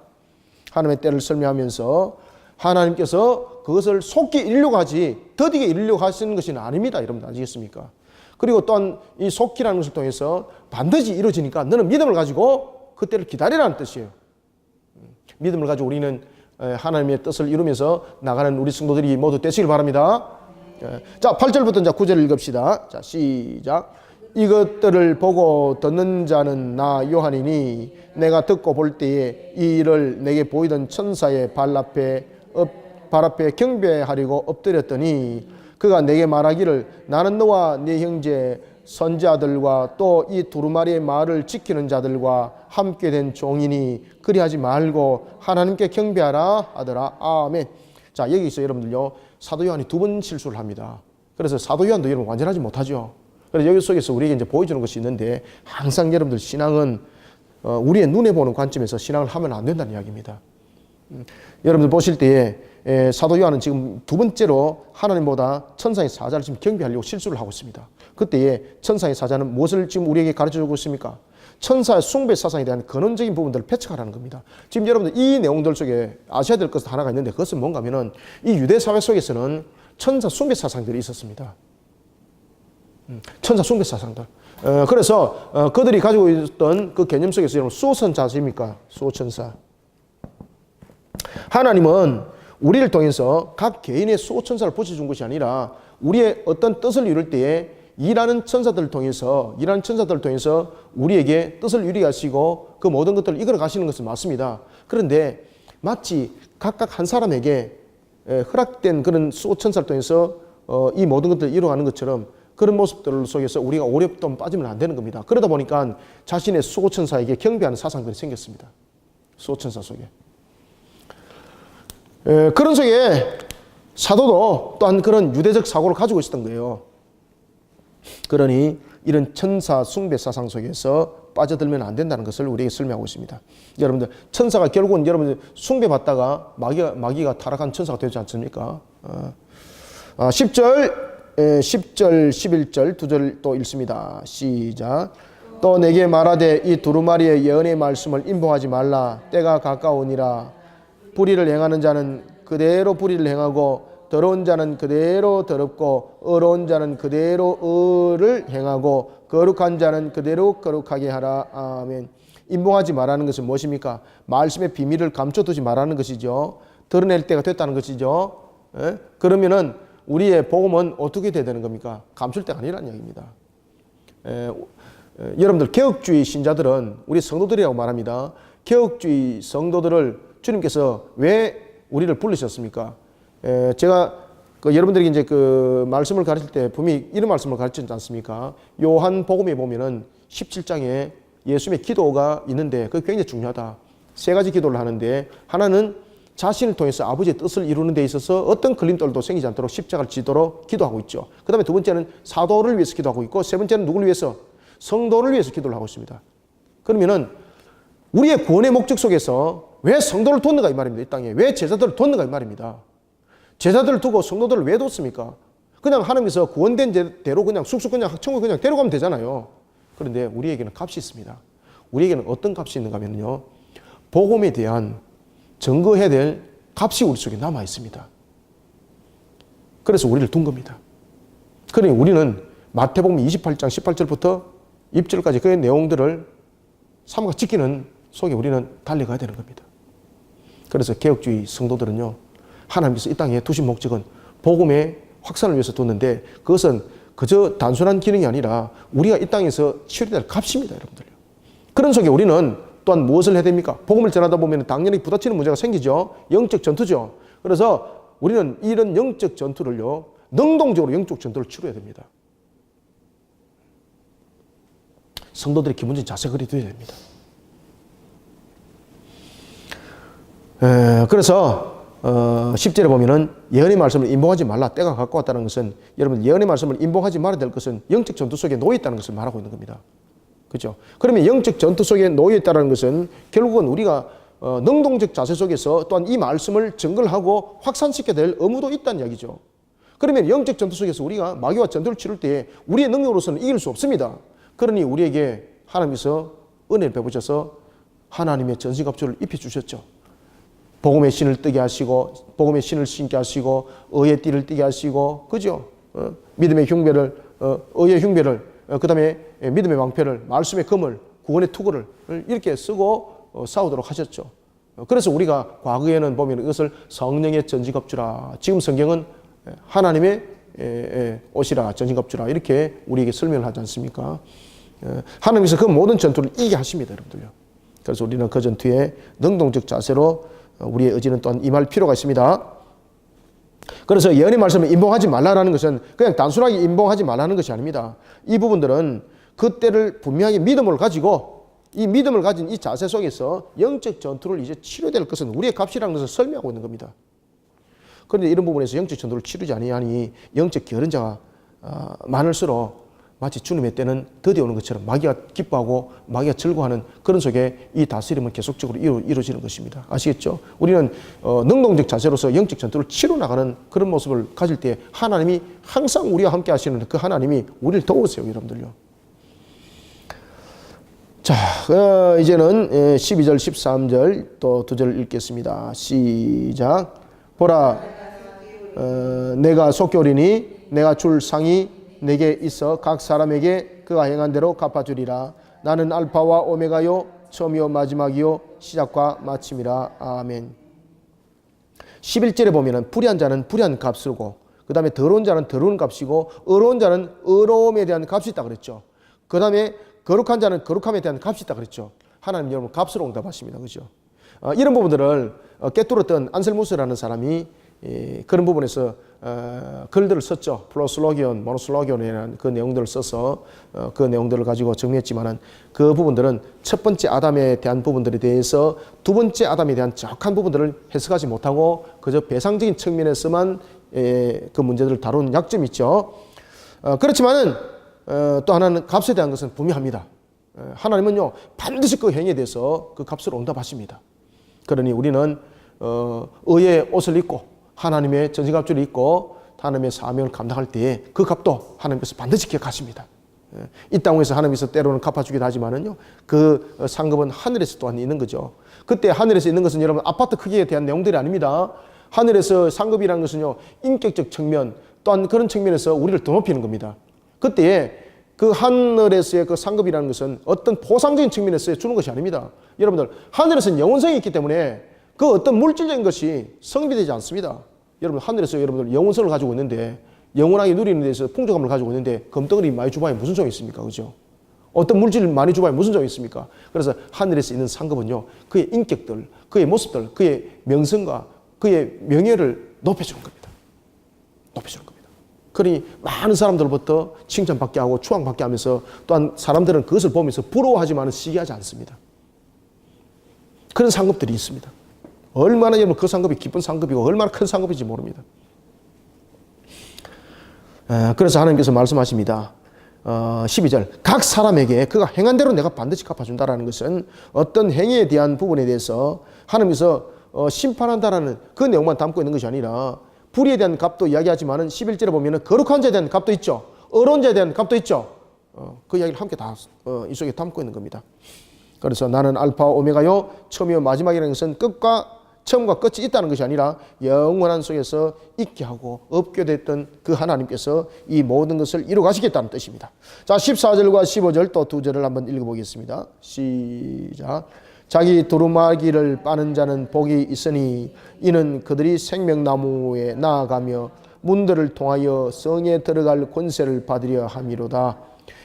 하나님의 때를 설명하면서 하나님께서 그것을 속히 이루려고 하지 더디게 이루려고 하시는 것이 아닙니다. 여러분 아시겠습니까? 그리고 또한 이 속기라는 것을 통해서 반드시 이루어지니까 너는 믿음을 가지고 그 때를 기다리라는 뜻이에요. 믿음을 가지고 우리는 하나님의 뜻을 이루면서 나가는 우리 성도들이 모두 되시길 바랍니다. 자, 8절부터 이제 9절을 읽읍시다. 자, 시작. 이것들을 보고 듣는 자는 나 요한이니 내가 듣고 볼 때에 이 일을 내게 보이던 천사의 발 앞에 경배하려고 엎드렸더니 그가 내게 말하기를 나는 너와 네 형제 선지자들과 또 이 두루마리의 말을 지키는 자들과 함께 된 종이니 그리하지 말고 하나님께 경배하라 하더라. 아멘. 자, 여기서 여러분들요 사도 요한이 2번 실수를 합니다. 그래서 사도 요한도 여러분 완전하지 못하죠. 그래서 여기 속에서 우리에게 이제 보여주는 것이 있는데 항상 여러분들 신앙은 우리의 눈에 보는 관점에서 신앙을 하면 안 된다는 이야기입니다. 여러분들 보실 때에 사도 요한은 지금 2번째로 하나님보다 천사의 사자를 지금 경배하려고 실수를 하고 있습니다. 그때에 천사의 사자는 무엇을 지금 우리에게 가르쳐주고 있습니까? 천사의 숭배 사상에 대한 근원적인 부분들을 배척하라는 겁니다. 지금 여러분들 이 내용들 속에 아셔야 될 것은 하나가 있는데 그것은 뭔가 하면은 이 유대 사회 속에서는 천사 숭배 사상들이 있었습니다. 천사 숭배 사상들. 그래서 그들이 가지고 있던 그 개념 속에서 여러분 수호천사 아십니까? 수호천사. 하나님은 우리를 통해서 각 개인의 수호천사를 붙여준 것이 아니라 우리의 어떤 뜻을 이룰 때에 일하는 천사들을 통해서 우리에게 뜻을 이루게 하시고 그 모든 것들을 이끌어 가시는 것은 맞습니다. 그런데 마치 각각 한 사람에게 허락된 그런 수호천사를 통해서 이 모든 것들을 이루어가는 것처럼 그런 모습들 속에서 우리가 오랫동안 빠지면 안 되는 겁니다. 그러다 보니까 자신의 수호천사에게 경배하는 사상들이 생겼습니다. 수호천사 속에. 그런 속에 사도도 또한 그런 유대적 사고를 가지고 있었던 거예요. 그러니 이런 천사 숭배 사상 속에서 빠져들면 안 된다는 것을 우리에게 설명하고 있습니다. 여러분들 천사가 결국은 여러분들 숭배받다가 마귀가 타락한 천사가 되지 않습니까? 10절 11절 2절 또 읽습니다. 시작. 또 내게 말하되 이 두루마리의 예언의 말씀을 임봉하지 말라. 때가 가까우니라. 불의를 행하는 자는 그대로 불의를 행하고 더러운 자는 그대로 더럽고 의로운 자는 그대로 의를 행하고 거룩한 자는 그대로 거룩하게 하라. 아멘. 임봉하지 말라는 것은 무엇입니까? 말씀의 비밀을 감춰두지 말라는 것이죠. 드러낼 때가 됐다는 것이죠. 그러면은 우리의 복음은 어떻게 돼야 되는 겁니까? 감출 때가 아니라는 이야기입니다. 여러분들 개혁주의 신자들은 우리 성도들이라고 말합니다. 개혁주의 성도들을 주님께서 왜 우리를 부르셨습니까? 제가 여러분들에게 이제 그 말씀을 가르칠 때 분명히 이런 말씀을 가르치지 않습니까? 요한 복음에 보면은 17장에 예수님의 기도가 있는데 그게 굉장히 중요하다. 3가지 기도를 하는데 하나는 자신을 통해서 아버지의 뜻을 이루는 데 있어서 어떤 걸림돌도 생기지 않도록 십자가를 지도록 기도하고 있죠. 그 다음에 2번째는 사도를 위해서 기도하고 있고 3번째는 누구를 위해서? 성도를 위해서 기도를 하고 있습니다. 그러면은 우리의 구원의 목적 속에서 왜 성도를 뒀는가 이 말입니다. 이 땅에 왜 제자들을 뒀는가 이 말입니다. 제자들을 두고 성도들을 왜 뒀습니까? 그냥 하나님께서 구원된 대로 그냥 쑥쑥 그냥 천국에 그냥 데려가면 되잖아요. 그런데 우리에게는 값이 있습니다. 우리에게는 어떤 값이 있는가 하면요. 복음에 대한 증거해야 될 값이 우리 속에 남아 있습니다. 그래서 우리를 둔 겁니다. 그러니 우리는 마태복음 28장 18절부터 20절까지 그 내용들을 삼가 지키는 속에 우리는 달려가야 되는 겁니다. 그래서 개혁주의 성도들은요. 하나님께서 이 땅에 두신 목적은 복음의 확산을 위해서 뒀는데 그것은 그저 단순한 기능이 아니라 우리가 이 땅에서 치러야 될 값입니다. 여러분들요. 그런 속에 우리는 또한 무엇을 해야 됩니까? 복음을 전하다 보면 당연히 부딪히는 문제가 생기죠. 영적 전투죠. 그래서 우리는 이런 영적 전투를요. 능동적으로 영적 전투를 치러야 됩니다. 성도들의 기본적인 자세가 그리 되어야 됩니다. 그래서 10절에 보면은 예언의 말씀을 임봉하지 말라. 때가 가까웠다는 것은 여러분 예언의 말씀을 임봉하지 말아야 될 것은 영적 전투 속에 놓여 있다는 것을 말하고 있는 겁니다. 그렇죠? 그러면 영적 전투 속에 놓여 있다는 것은 결국은 우리가 능동적 자세 속에서 또한 이 말씀을 증거하고 확산시켜야 될 의무도 있다는 이야기죠. 그러면 영적 전투 속에서 우리가 마귀와 전투를 치를 때 우리의 능력으로서는 이길 수 없습니다. 그러니 우리에게 하나님께서 은혜를 베푸셔서 하나님의 전신갑주를 입혀주셨죠. 복음의 신을 뜨게 하시고 복음의 신을 신게 하시고 의의 띠를 띠게 하시고 그죠? 믿음의 흉배를 의의 흉배를 그 다음에 믿음의 방패를 말씀의 검을 구원의 투구를 이렇게 쓰고 싸우도록 하셨죠. 그래서 우리가 과거에는 보면 이것을 성령의 전신갑주라, 지금 성경은 하나님의 옷이라, 전신갑주라 이렇게 우리에게 설명을 하지 않습니까? 하나님께서 그 모든 전투를 이기게 하십니다, 여러분들요. 그래서 우리는 그 전투에 능동적 자세로 우리의 의지는 또한 임할 필요가 있습니다. 그래서 예언의 말씀을 임봉하지 말라라는 것은 그냥 단순하게 임봉하지 말라는 것이 아닙니다. 이 부분들은 그때를 분명하게 믿음을 가지고 이 믿음을 가진 이 자세 속에서 영적 전투를 이제 치료될 것은 우리의 값이라는 것을 설명하고 있는 겁니다. 그런데 이런 부분에서 영적 전투를 치르지 아니하니 영적 게으른 자가 많을수록 마치 주님의 때는 드디어 오는 것처럼 마귀가 기뻐하고 마귀가 즐거워하는 그런 속에 이 다스림은 계속적으로 이루어지는 것입니다. 아시겠죠? 우리는 능동적 자세로서 영적 전투를 치러 나가는 그런 모습을 가질 때 하나님이 항상 우리와 함께 하시는 그 하나님이 우리를 도우세요, 여러분들요. 자, 이제는 12절, 13절 또 두 절 읽겠습니다. 시작. 보라, 내가 속결이니 내가 줄 상이 내게 있어 각 사람에게 그가 행한 대로 갚아주리라. 나는 알파와 오메가요 처음이요 마지막이요 시작과 마침이라. 아멘. 11절에 보면은 불의한 자는 불의한 값이고 그 다음에 더러운 자는 더러운 값이고 의로운 자는 의로움에 대한 값이 있다 그랬죠. 그 다음에 거룩한 자는 거룩함에 대한 값이 있다 그랬죠. 하나님 여러분 값으로 응답하십니다. 그죠? 이런 부분들을 깨뚫었던 안셀무스라는 사람이 그런 부분에서 글들을 썼죠. 플로슬로기온, 모노슬로기온이라는 그 내용들을 써서 그 내용들을 가지고 정리했지만은 그 부분들은 첫 번째 아담에 대한 부분들에 대해서 두 번째 아담에 대한 정확한 부분들을 해석하지 못하고 그저 배상적인 측면에서만 그 문제들을 다루는 약점이 있죠. 그렇지만은 또 하나는 값에 대한 것은 분명합니다. 하나님은요 반드시 그 행위에 대해서 그 값으로 응답하십니다. 그러니 우리는 의의 옷을 입고 하나님의 전신갑주를 입고 하나님의 사명을 감당할 때에 그 값도 하나님께서 반드시 기억하십니다. 이 땅에서 하나님께서 때로는 갚아주기도 하지만은요 그 상급은 하늘에서 또한 있는 거죠. 그때 하늘에서 있는 것은 여러분 아파트 크기에 대한 내용들이 아닙니다. 하늘에서 상급이라는 것은요 인격적 측면 또한 그런 측면에서 우리를 더 높이는 겁니다. 그때에 그 하늘에서의 그 상급이라는 것은 어떤 보상적인 측면에서 주는 것이 아닙니다. 여러분들 하늘에서는 영원성이 있기 때문에 그 어떤 물질적인 것이 성립이 되지 않습니다. 여러분 하늘에서 여러분들 영원성을 가지고 있는데 영원하게 누리는 데서 풍족함을 가지고 있는데 금덩어리 많이 주봐야 무슨 소용이 있습니까? 그죠? 어떤 물질을 많이 주봐야 무슨 소용이 있습니까? 그래서 하늘에서 있는 상급은요 그의 인격들, 그의 모습들, 그의 명성과 그의 명예를 높여주는 겁니다. 높여주는 겁니다. 그러니 많은 사람들로부터 칭찬받게 하고 추앙받게 하면서 또한 사람들은 그것을 보면서 부러워하지만 시기하지 않습니다. 그런 상급들이 있습니다. 얼마나 여러분 그 상급이 기쁜 상급이고 얼마나 큰 상급인지 모릅니다. 그래서 하나님께서 말씀하십니다. 12절 각 사람에게 그가 행한 대로 내가 반드시 갚아준다라는 것은 어떤 행위에 대한 부분에 대해서 하나님께서 심판한다라는 그 내용만 담고 있는 것이 아니라 불의에 대한 값도 이야기하지만은 11절에 보면은 거룩한 자에 대한 값도 있죠. 의로운 자에 대한 값도 있죠. 그 이야기를 함께 다 이 속에 담고 있는 겁니다. 그래서 나는 알파와 오메가요 처음이요 마지막이라는 것은 처음과 끝이 있다는 것이 아니라 영원한 속에서 있게 하고 없게 됐던 그 하나님께서 이 모든 것을 이루어 가시겠다는 뜻입니다. 자, 14절과 15절 또 두 절을 한번 읽어보겠습니다. 시작. 자기 두루마기를 빠는 자는 복이 있으니 이는 그들이 생명나무에 나아가며 문들을 통하여 성에 들어갈 권세를 받으려 함이로다.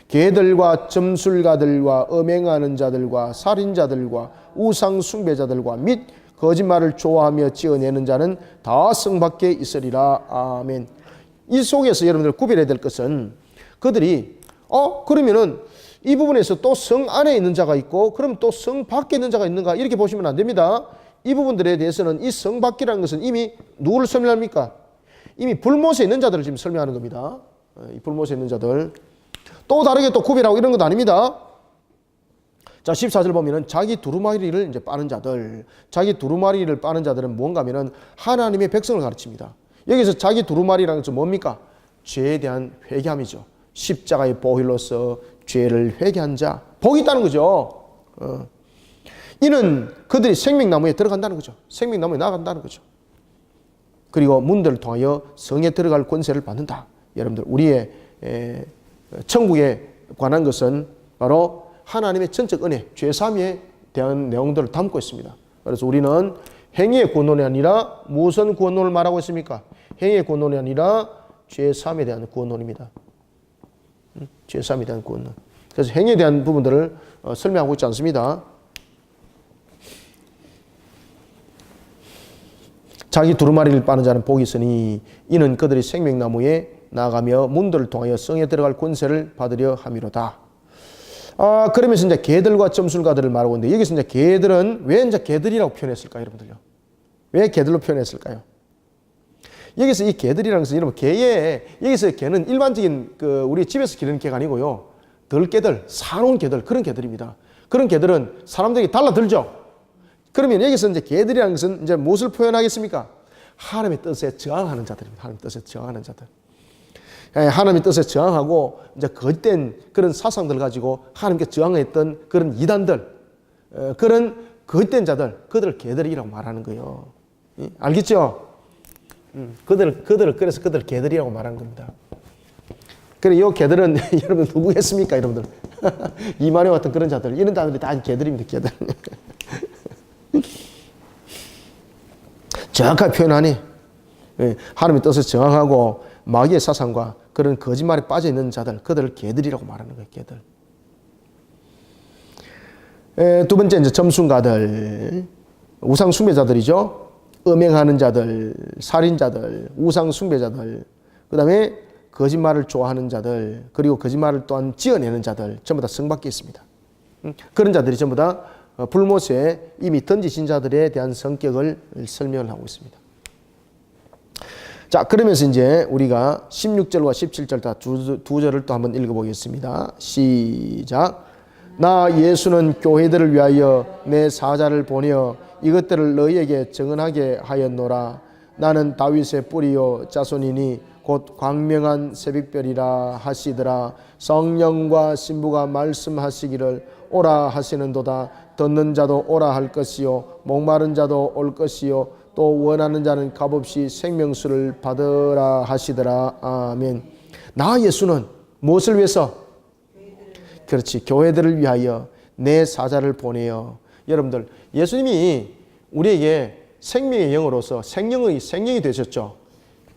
개들과 점술가들과 음행하는 자들과 살인자들과 우상 숭배자들과 및 거짓말을 좋아하며 지어내는 자는 다 성 밖에 있으리라. 아멘. 이 속에서 여러분들 구별해야 될 것은 그들이 그러면은 이 부분에서 또 성 안에 있는 자가 있고 그럼 또 성 밖에 있는 자가 있는가 이렇게 보시면 안 됩니다. 이 부분들에 대해서는 이 성 밖이라는 것은 이미 누구를 설명합니까? 이미 불못에 있는 자들을 지금 설명하는 겁니다. 이 불못에 있는 자들. 또 다르게 또 구별하고 이런 건 아닙니다. 자, 14절 보면은 자기 두루마리를 이제 빠는 자들. 자기 두루마리를 빠는 자들은 뭔가 하면은 하나님의 백성을 가르칩니다. 여기서 자기 두루마리라는 것은 뭡니까? 죄에 대한 회개함이죠. 십자가의 보혈로서 죄를 회개한 자. 복이 있다는 거죠. 이는 그들이 생명나무에 들어간다는 거죠. 생명나무에 나간다는 거죠. 그리고 문들을 통하여 성에 들어갈 권세를 받는다. 여러분들 우리의 천국에 관한 것은 바로 하나님의 전적 은혜, 죄사함에 대한 내용들을 담고 있습니다. 그래서 우리는 행위의 구원론이 아니라 무슨 구원론을 말하고 있습니까? 행위의 구원론이 아니라 죄사함에 대한 구원론입니다. 죄사함에 대한 구원론. 그래서 행위에 대한 부분들을 설명하고 있지 않습니다. 자기 두루마리를 빠는 자는 복이 있으니 이는 그들이 생명나무에 나가며 문들을 통하여 성에 들어갈 권세를 받으려 함이로다. 그러면서 이제 개들과 점술가들을 말하고 있는데 여기서 이제 개들은 왜 이제 개들이라고 표현했을까요, 여러분들요? 왜 개들로 표현했을까요? 여기서 이 개들이라는 것은 여러분 개의 여기서 개는 일반적인 우리 집에서 기르는 개가 아니고요. 들개들, 사놓은 개들 그런 개들입니다. 그런 개들은 사람들이 달라들죠. 그러면 여기서 이제 개들이라는 것은 이제 무엇을 표현하겠습니까? 하나님의 뜻에 저항하는 자들입니다. 하나님의 뜻에 저항하는 자들. 하나님의 뜻에 저항하고 이제 거짓된 그런 사상들 가지고 하나님께 저항했던 그런 이단들, 그런 거짓된 자들, 그들을 개들이라고 말하는 거예요. 알겠죠? 그래서 그들 개들이라고 말하는 겁니다. 그래, 이 개들은 여러분 누구겠습니까, 여러분들? 이만희 같은 그런 자들, 이런 자들이 다 개들입니다, 개들. 정확하게 표현하니 하나님의 뜻에 저항하고 마귀의 사상과 그런 거짓말에 빠져 있는 자들, 그들을 개들이라고 말하는 거예요, 개들. 두 번째 이제 점순가들, 우상 숭배자들이죠. 음행하는 자들, 살인자들, 우상 숭배자들, 그다음에 거짓말을 좋아하는 자들, 그리고 거짓말을 또한 지어내는 자들, 전부 다 성 밖에 있습니다. 그런 자들이 전부 다 불못에 이미 던지신 자들에 대한 성격을 설명을 하고 있습니다. 자, 그러면서 이제 우리가 16절과 17절 다 두 절을 또 한번 읽어보겠습니다. 시작. 나 예수는 교회들을 위하여 내 사자를 보내어 이것들을 너희에게 증언하게 하였노라. 나는 다윗의 뿌리요 자손이니 곧 광명한 새벽별이라 하시더라. 성령과 신부가 말씀하시기를 오라 하시는도다. 듣는 자도 오라 할 것이요 목마른 자도 올 것이요 또 원하는 자는 값없이 생명수를 받으라 하시더라. 아멘. 나 예수는 무엇을 위해서? 그렇지, 교회들을 위하여 내 사자를 보내어. 여러분들, 예수님이 우리에게 생명의 영으로서 생명이 되셨죠.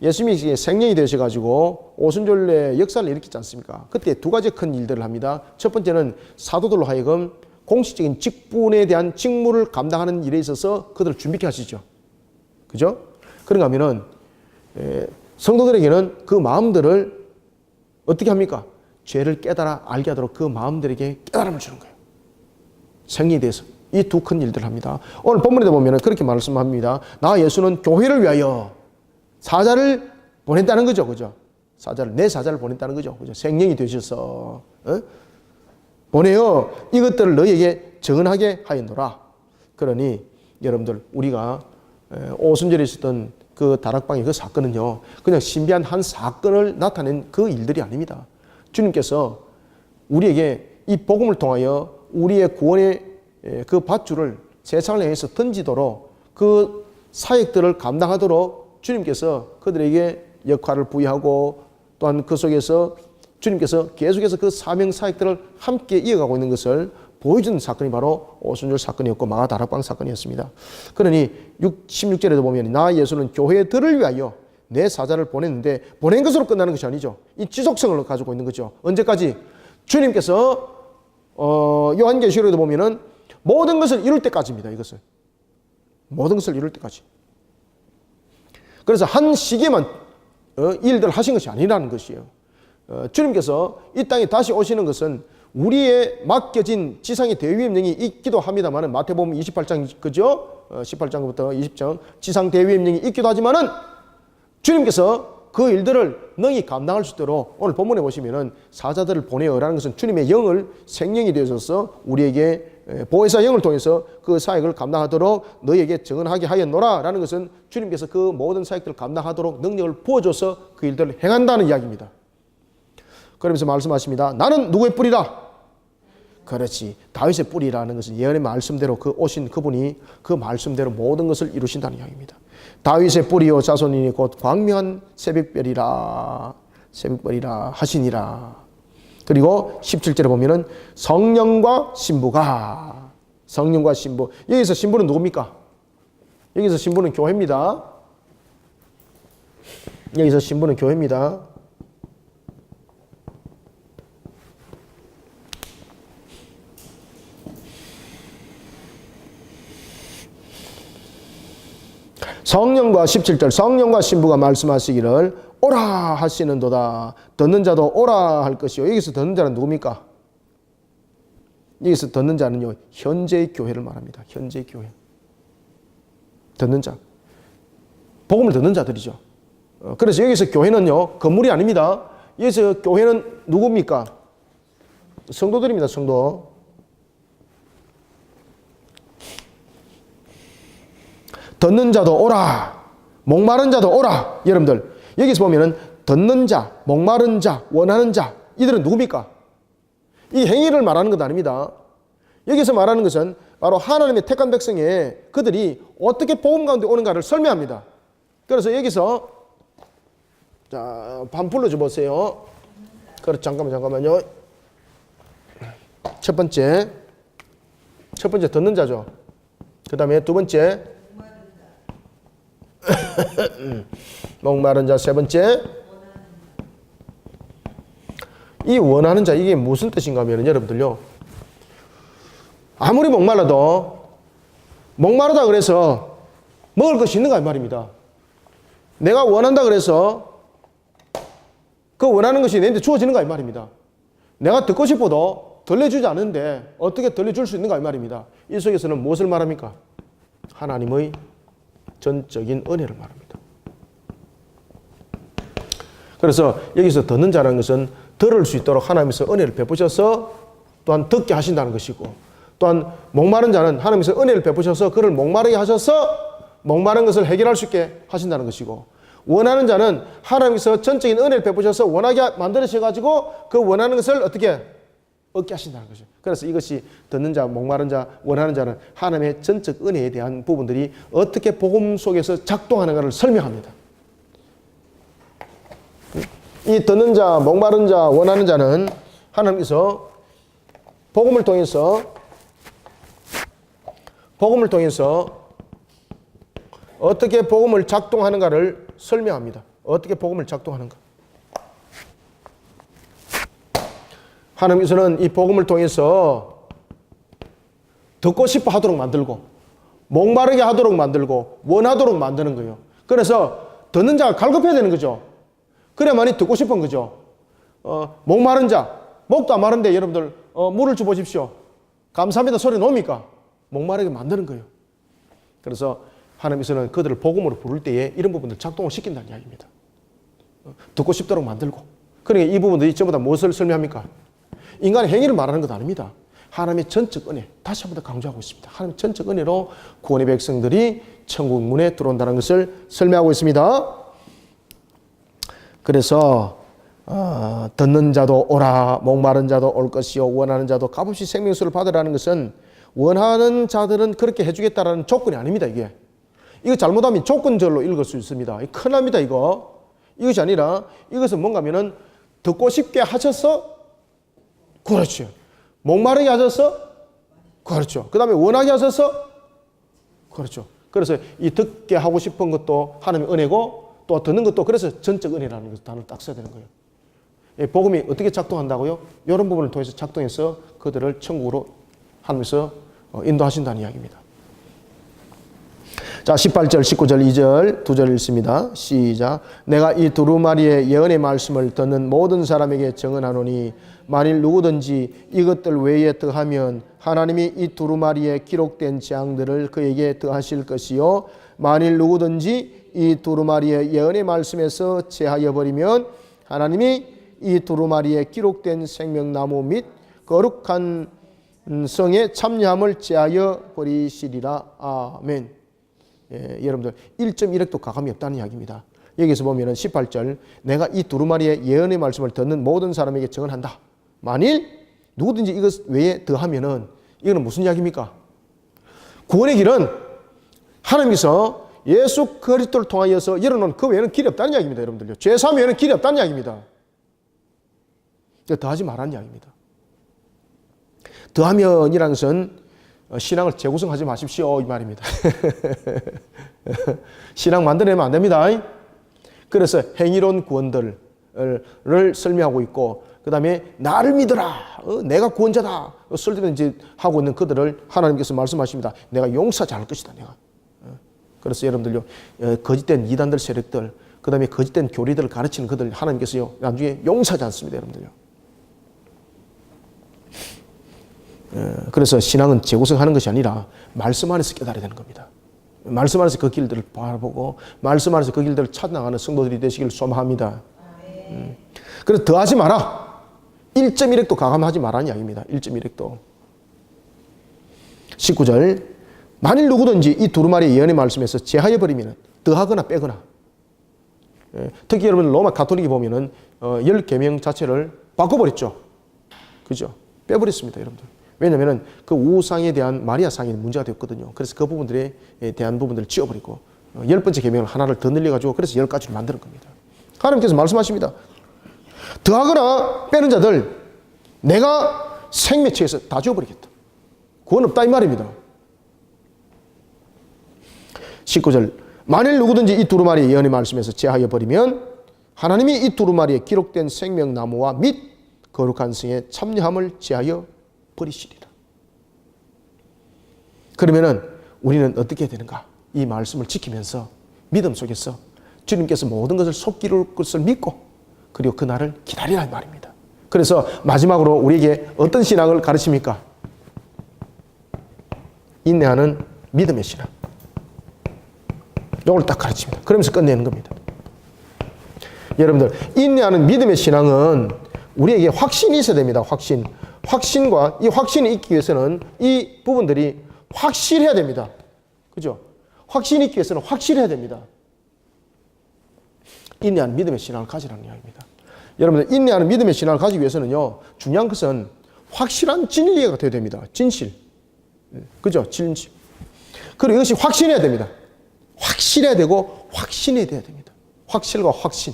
예수님이 생명이 되셔가지고 오순절에 역사를 일으키지 않습니까? 그때 두 가지 큰 일들을 합니다. 첫 번째는 사도들로 하여금 공식적인 직분에 대한 직무를 감당하는 일에 있어서 그들을 준비케 하시죠. 그죠? 그런가 하면은 성도들에게는 그 마음들을 어떻게 합니까? 죄를 깨달아 알게 하도록 그 마음들에게 깨달음을 주는 거예요. 생리에 대해서. 이 두 큰 일들을 합니다. 오늘 본문에도 보면 그렇게 말씀합니다. 나 예수는 교회를 위하여 사자를 보냈다는 거죠. 그죠? 내 사자를 보냈다는 거죠. 그죠? 생명이 되셔서, 보내어 이것들을 너희에게 증언하게 하였노라. 그러니 여러분들, 우리가 오순절에 있었던 그 다락방의 그 사건은요, 그냥 신비한 한 사건을 나타낸 그 일들이 아닙니다. 주님께서 우리에게 이 복음을 통하여 우리의 구원의 그 밧줄을 세상을 향해서 던지도록 그 사역들을 감당하도록 주님께서 그들에게 역할을 부여하고 또한 그 속에서 주님께서 계속해서 그 사명 사역들을 함께 이어가고 있는 것을 보여주는 사건이 바로 오순절 사건이었고 마가다락방 사건이었습니다. 그러니 16절에도 보면 나 예수는 교회들을 위하여 내 사자를 보냈는데 보낸 것으로 끝나는 것이 아니죠. 이 지속성을 가지고 있는 거죠. 언제까지? 주님께서 요한계시록에도 보면은 모든 것을 이룰 때까지입니다. 이것을 모든 것을 이룰 때까지. 그래서 한 시기에만 일들을 하신 것이 아니라는 것이에요. 주님께서 이 땅에 다시 오시는 것은 우리의 맡겨진 지상의 대위임령이 있기도 합니다만은 마태복음 28장 그죠? 18장부터 20장 지상 대위임령이 있기도 하지만은 주님께서 그 일들을 능히 감당할 수 있도록 오늘 본문에 보시면은 사자들을 보내어라는 것은 주님의 영을 생명이 되어서 우리에게 보혜사 영을 통해서 그 사역을 감당하도록 너희에게 증언하게 하였노라 라는 것은 주님께서 그 모든 사역들을 감당하도록 능력을 부어줘서 그 일들을 행한다는 이야기입니다. 그러면서 말씀하십니다. 나는 누구의 뿌리라? 그렇지. 다윗의 뿌리라는 것은 예언의 말씀대로 그 오신 그분이 그 말씀대로 모든 것을 이루신다는 이야기입니다. 다윗의 뿌리요 자손이니 곧 광명한 새벽별이라 하시니라. 그리고 17절에 보면은 성령과 신부가 여기서 신부는 누굽니까? 여기서 신부는 교회입니다. 성령과 17절 성령과 신부가 말씀하시기를 오라 하시는도다. 듣는 자도 오라 할 것이요. 여기서 듣는 자는 누굽니까? 여기서 듣는 자는요, 현재의 교회를 말합니다. 현재의 교회. 듣는 자. 복음을 듣는 자들이죠. 그래서 여기서 교회는요, 건물이 아닙니다. 여기서 교회는 누굽니까? 성도들입니다. 성도. 듣는 자도 오라. 목마른 자도 오라. 여러분들 여기서 보면은 듣는 자, 목마른 자, 원하는 자 이들은 누굽니까? 이 행위를 말하는 것 아닙니다. 여기서 말하는 것은 바로 하나님의 택한 백성에 그들이 어떻게 복음 가운데 오는가를 설명합니다. 그래서 여기서 자, 반 불러줘 보세요. 그래 잠깐만요. 첫 번째 듣는 자죠. 그 다음에 두 번째 목마른 자, 세 번째 이 원하는 자 이게 무슨 뜻인가 하면 여러분들요 아무리 목말라도 목마르다 그래서 먹을 것이 있는가 이 말입니다. 내가 원한다 그래서 그 원하는 것이 내한테 주어지는가 이 말입니다. 내가 듣고 싶어도 들려주지 않는데 어떻게 들려줄 수 있는가 이 말입니다. 이 속에서는 무엇을 말합니까? 하나님의 전적인 은혜를 말합니다. 그래서 여기서 듣는 자라는 것은 들을 수 있도록 하나님께서 은혜를 베푸셔서 또한 듣게 하신다는 것이고 또한 목마른 자는 하나님께서 은혜를 베푸셔서 그를 목마르게 하셔서 목마른 것을 해결할 수 있게 하신다는 것이고 원하는 자는 하나님께서 전적인 은혜를 베푸셔서 원하게 만들어셔가지고 그 원하는 것을 어떻게 얻게 하신다는 것이죠. 그래서 이것이 듣는 자, 목마른 자, 원하는 자는 하나님의 전적 은혜에 대한 부분들이 어떻게 복음 속에서 작동하는가를 설명합니다. 이 듣는 자, 목마른 자, 원하는 자는 하나님께서 복음을 통해서 어떻게 복음을 작동하는가를 설명합니다. 어떻게 복음을 작동하는가. 하나님께서는 이 복음을 통해서 듣고 싶어 하도록 만들고 목마르게 하도록 만들고 원하도록 만드는 거예요. 그래서 듣는 자가 갈급해야 되는 거죠. 그래야만이 듣고 싶은 거죠. 목마른 자, 목도 안 마른데 여러분들 물을 줘 보십시오. 감사합니다 소리 놓습니까? 목마르게 만드는 거예요. 그래서 하나님께서는 그들을 복음으로 부를 때에 이런 부분들 작동을 시킨다는 이야기입니다. 듣고 싶도록 만들고. 그러니까 이 부분들이 전부 다 무엇을 설명합니까? 인간의 행위를 말하는 것 아닙니다. 하나님의 전적 은혜, 다시 한 번 더 강조하고 있습니다. 하나님의 전적 은혜로 구원의 백성들이 천국 문에 들어온다는 것을 설명하고 있습니다. 그래서 듣는 자도 오라, 목마른 자도 올 것이요, 원하는 자도 값없이 생명수를 받으라는 것은 원하는 자들은 그렇게 해주겠다라는 조건이 아닙니다. 이거 잘못하면 조건절로 읽을 수 있습니다. 큰일 납니다. 이것이 아니라 이것은 뭔가 하면은 듣고 싶게 하셔서 그렇죠. 목마르게 하셔서 그렇죠. 그 다음에 원하게 하셔서 그렇죠. 그래서 이 듣게 하고 싶은 것도 하나님의 은혜고 또 듣는 것도 그래서 전적 은혜라는 단어를 딱 써야 되는 거예요. 복음이 어떻게 작동한다고요? 이런 부분을 통해서 작동해서 그들을 천국으로 하면서 인도하신다는 이야기입니다. 자, 18절, 19절, 2절, 2절 읽습니다. 시작. 내가 이 두루마리의 예언의 말씀을 듣는 모든 사람에게 증언하노니 만일 누구든지 이것들 외에 더하면 하나님이 이 두루마리에 기록된 재앙들을 그에게 더하실 것이요 만일 누구든지 이 두루마리의 예언의 말씀에서 제하여 버리면 하나님이 이 두루마리에 기록된 생명나무 및 거룩한 성의 참여함을 제하여 버리시리라. 아멘. 예, 여러분들 1.1획도 가감이 없다는 이야기입니다. 여기서 보면은 18절 내가 이 두루마리의 예언의 말씀을 듣는 모든 사람에게 증언한다. 만일 누구든지 이것 외에 더하면은 이거는 무슨 이야기입니까? 구원의 길은 하나님께서 예수 그리스도를 통하여서 열어놓은 그 외에는 길이 없다는 이야기입니다. 여러분들요. 죄사함 외에는 길이 없다는 이야기입니다. 더하지 말라는 이야기입니다. 더하면이라는 것은 신앙을 재구성하지 마십시오 이 말입니다. 신앙 만들어내면 안 됩니다. 그래서 행위로운 구원들을 설명하고 있고 그 다음에 나를 믿어라 내가 구원자다 쓸데없는 하고 있는 그들을 하나님께서 말씀하십니다. 내가 용서하지 않을 것이다. 내가. 그래서 여러분들요 거짓된 이단들 세력들 그 다음에 거짓된 교리들을 가르치는 그들 하나님께서요 나중에 용서하지 않습니다. 여러분들요. 그래서 신앙은 재구성하는 것이 아니라 말씀 안에서 깨달아야 되는 겁니다. 말씀 안에서 그 길들을 바라보고 말씀 안에서 그 길들을 찾아나가는 성도들이 되시길 소망합니다. 그래서 더하지 마라. 1.1획도 가감하지 마라는 이야기입니다. 1.1획도. 19절 만일 누구든지 이 두루마리의 예언의 말씀에서 제하여 버리면 더하거나 빼거나 특히 여러분 로마 가톨릭이 보면은 10계명 자체를 바꿔버렸죠. 그죠? 빼버렸습니다. 여러분들. 왜냐하면 그 우상에 대한 마리아 상이 문제가 되었거든요. 그래서 그 부분들에 대한 부분들을 지워버리고 10번째 계명을 하나를 더 늘려가지고 그래서 10가지를 만드는 겁니다. 하나님께서 말씀하십니다. 더하거나 빼는 자들 내가 생매체에서 다 지워버리겠다. 구원 없다 이 말입니다. 19절 만일 누구든지 이 두루마리의 예언의 말씀에서 제하여 버리면 하나님이 이 두루마리에 기록된 생명나무와 및 거룩한 성의 참여함을 제하여 버리시리라. 그러면은 우리는 어떻게 해야 되는가? 이 말씀을 지키면서 믿음 속에서 주님께서 모든 것을 속기를 것을 믿고 그리고 그날을 기다리라는 말입니다. 그래서 마지막으로 우리에게 어떤 신앙을 가르칩니까? 인내하는 믿음의 신앙. 이걸 딱 가르칩니다. 그러면서 끝내는 겁니다. 여러분들 인내하는 믿음의 신앙은 우리에게 확신이 있어야 됩니다. 확신. 확신과 이 확신이 있기 위해서는 이 부분들이 확실해야 됩니다. 그죠? 확신이 있기 위해서는 확실해야 됩니다. 인내하는 믿음의 신앙을 가지라는 이야기입니다. 여러분들 인내하는 믿음의 신앙을 가지기 위해서는요. 중요한 것은 확실한 진리가 되어야 됩니다. 진실. 그죠? 진실. 그리고 이것이 확신해야 됩니다. 확실해야 되고 확신해야 됩니다. 확실과 확신.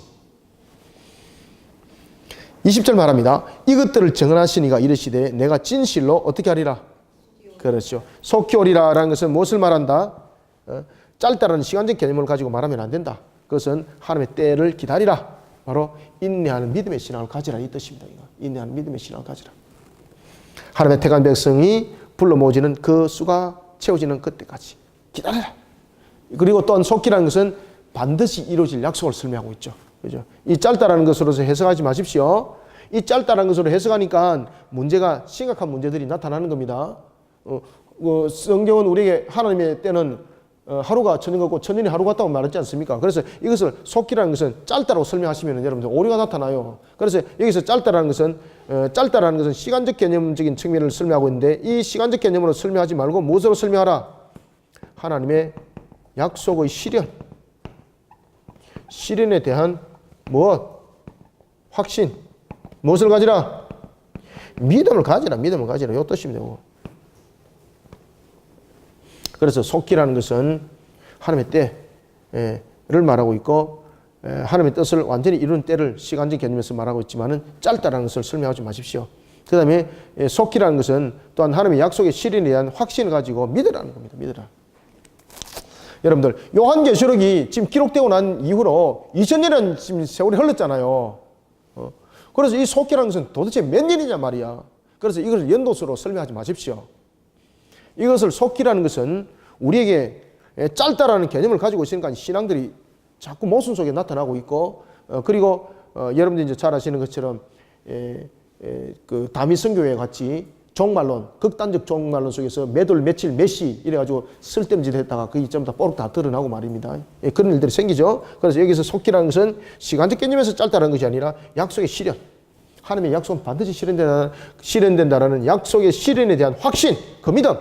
20절 말합니다. 이것들을 정언하시니가 이르시되 내가 진실로 어떻게 하리라? 그렇죠. 속히 오리라 라는 것은 무엇을 말한다? 짧다라는 시간적 개념을 가지고 말하면 안 된다. 그것은 하나님의 때를 기다리라. 바로 인내하는 믿음의 신앙을 가지라 이 뜻입니다. 인내하는 믿음의 신앙을 가지라. 하나님의 택한 백성이 불러 모으지는 그 수가 채워지는 그때까지 기다려라. 그리고 또한 속기라는 것은 반드시 이루어질 약속을 설명하고 있죠. 그죠? 이 짧다라는 것으로서 해석하지 마십시오. 이 짧다라는 것으로 해석하니까 문제가 심각한 문제들이 나타나는 겁니다. 성경은 우리에게 하나님의 때는 하루가 천년 같고 천년이 하루 같다고 말했지 않습니까? 그래서 이것을 속기라는 것은 짧다라고 설명하시면 여러분들 오류가 나타나요. 그래서 여기서 짧다라는 것은 시간적 개념적인 측면을 설명하고 있는데 이 시간적 개념으로 설명하지 말고 무엇으로 설명하라? 하나님의 약속의 실현에 대한 무엇? 확신. 무엇을 가지라? 믿음을 가지라. 이 뜻입니다. 그래서 속기라는 것은 하나님의 때를 말하고 있고 하나님의 뜻을 완전히 이루는 때를 시간적 개념에서 말하고 있지만은 짧다라는 것을 설명하지 마십시오. 그 다음에 속기라는 것은 또한 하나님의 약속의 실현에 대한 확신을 가지고 믿으라는 겁니다. 믿으라. 여러분들 요한계시록이 지금 기록되고 난 이후로 2000년이라는 지금 세월이 흘렀잖아요. 그래서 이 속기라는 것은 도대체 몇 년이냐 말이야. 그래서 이것을 연도수로 설명하지 마십시오. 이것을 속기라는 것은 우리에게 짧다라는 개념을 가지고 있으니까 신앙들이 자꾸 모순 속에 나타나고 있고, 그리고 여러분들이 이제 잘 아시는 것처럼 그 다미 선교회 같이 종말론, 극단적 종말론 속에서 매돌 며칠 몇시 이래가지고 쓸데없는 짓 했다가 그 이점다 뽀록 다 드러나고 말입니다. 그런 일들이 생기죠. 그래서 여기서 속기라는 것은 시간적 개념에서 짧다는 것이 아니라 약속의 실현, 하나님의 약속은 반드시 실현된다라는 약속의 실현에 대한 확신, 그 믿음.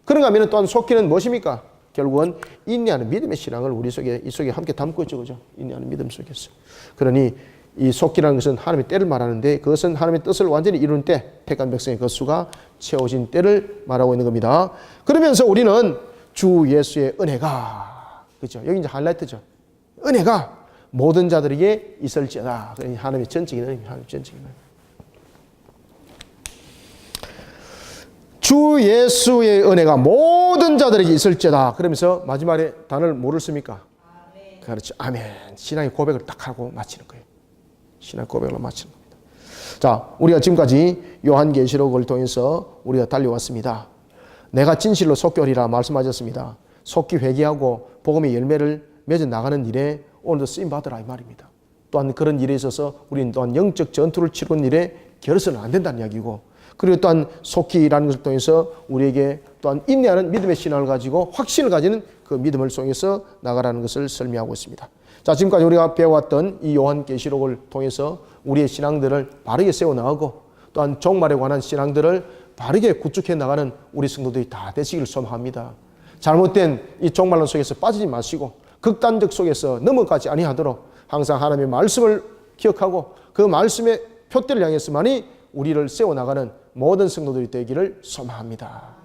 그런가 하면 또한 속기는 무엇입니까? 결국은 인내하는 믿음의 신앙을 우리 속에 이 속에 함께 담고 있죠, 그죠? 인내하는 믿음 속에서. 그러니 이 속기라는 것은 하나님의 때를 말하는데, 그것은 하나님의 뜻을 완전히 이루는 때, 택한 백성의 그 수가 채워진 때를 말하고 있는 겁니다. 그러면서 우리는 주 예수의 은혜가, 그죠? 여기 이제 하이라이트죠. 은혜가 모든 자들에게 있을지어다. 하나님의 전적인 은혜입니다. 하나님의 전적인 은혜. 주 예수의 은혜가 모든 자들에게 있을지어다. 그러면서 마지막에 단어를 뭐를 씁니까? 아멘. 그렇죠. 아멘. 신앙의 고백을 딱 하고 마치는 거예요. 신앙 고백을 마치는 겁니다. 자, 우리가 지금까지 요한계시록을 통해서 우리가 달려왔습니다. 내가 진실로 속결이라 말씀하셨습니다. 속기 회개하고 복음의 열매를 맺어 나가는 일에 오늘도 쓰임 받으라 이 말입니다. 또한 그런 일에 있어서 우리는 또한 영적 전투를 치르는 일에 결여서는 안 된다는 이야기고, 그리고 또한 속기라는 것을 통해서 우리에게 또한 인내하는 믿음의 신앙을 가지고 확신을 가지는 그 믿음을 통해서 나가라는 것을 설명하고 있습니다. 자, 지금까지 우리가 배워왔던 이 요한계시록을 통해서 우리의 신앙들을 바르게 세워나가고, 또한 종말에 관한 신앙들을 바르게 구축해 나가는 우리 성도들이 다 되시기를 소망합니다. 잘못된 이 종말론 속에서 빠지지 마시고 극단적 속에서 넘어가지 아니하도록 항상 하나님의 말씀을 기억하고 그 말씀의 표대를 향해서만이 우리를 세워나가는 모든 성도들이 되기를 소망합니다.